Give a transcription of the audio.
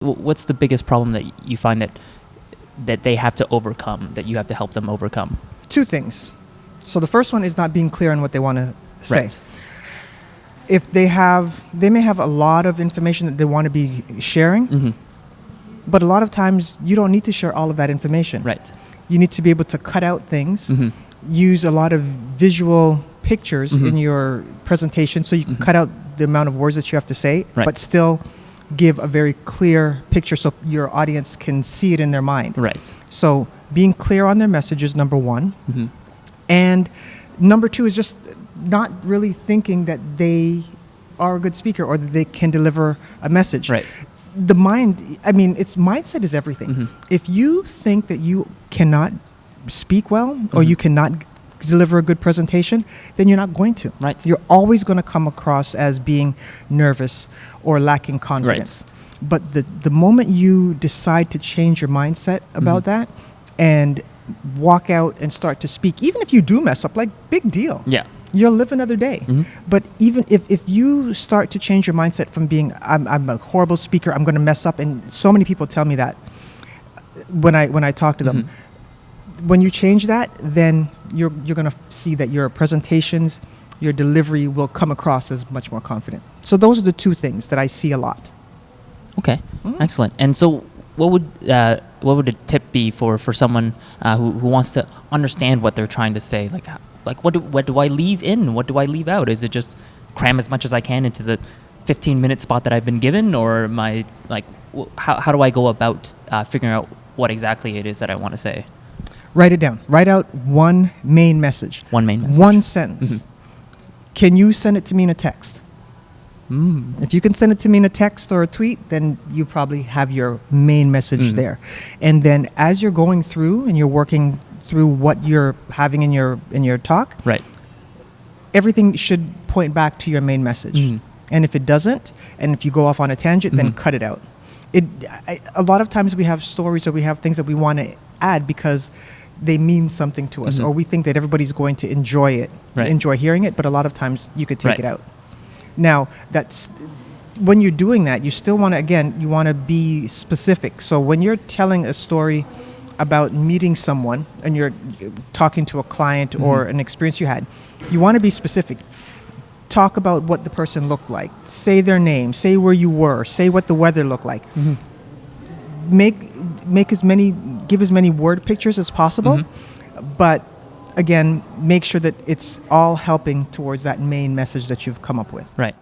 What's the biggest problem that you find that they have to overcome, that you have to help them overcome? Two things. So the first one is not being clear on what they want to say. Right. If they may have a lot of information that they want to be sharing, Mm-hmm. but a lot of times you don't need to share all of that information. Right. You need to be able to cut out things, Mm-hmm. use a lot of visual pictures Mhm. in your presentation so you can Mhm. cut out the amount of words that you have to say, Right. but still give a very clear picture so your audience can see it in their mind. Right. So being clear on their message is number one. Mm-hmm. And number two is just not really thinking that they are a good speaker or that they can deliver a message. Right. The mind, it's mindset is everything. Mhm. If you think that you cannot speak well or Mhm. you cannot deliver a good presentation, then you're not going to. Right. You're always going to come across as being nervous or lacking confidence. But the moment you decide to change your mindset about Mhm. that and walk out and start to speak, even if you do mess up, like big deal. Yeah. You'll live another day. Mhm. But even if you start to change your mindset from being, I'm a horrible speaker, I'm going to mess up, and so many people tell me that when I talk to them. Mhm. When you change that, then you're going to see that your presentations, your delivery will come across as much more confident. So those are the two things that I see a lot. Okay. Mhm. Excellent. And so, what would a tip be for someone who wants to understand what they're trying to say? Like what do I leave in? What do I leave out? Is it just cram as much as I can into the 15-minute spot that I've been given, or am I how do I go about figuring out what exactly it is that I want to say? Write it down. Write out one main message. One main message. One sentence. Mhm. Can you send it to me in a text? Mm. If you can send it to me in a text or a tweet, then you probably have your main message Mhm. there. And then as you're going through and you're working through what you're having in your talk, Right. everything should point back to your main message. Mhm. And if it doesn't, and if you go off on a tangent, then Mhm. cut it out. A lot of times we have stories or we have things that we want to add because they mean something to us, Mhm. or we think that everybody's going to enjoy it, Right. enjoy hearing it, but a lot of times you could take Right. it out. Now, that's when you're doing that, you still want to, again, you want to be specific. So when you're telling a story about meeting someone and you're talking to a client or Mhm. an experience you had, you want to be specific. Talk about what the person looked like. Say their name. Say where you were. Say what the weather looked like. Mhm. Give as many word pictures as possible, Mhm. but again, make sure that it's all helping towards that main message that you've come up with. Right.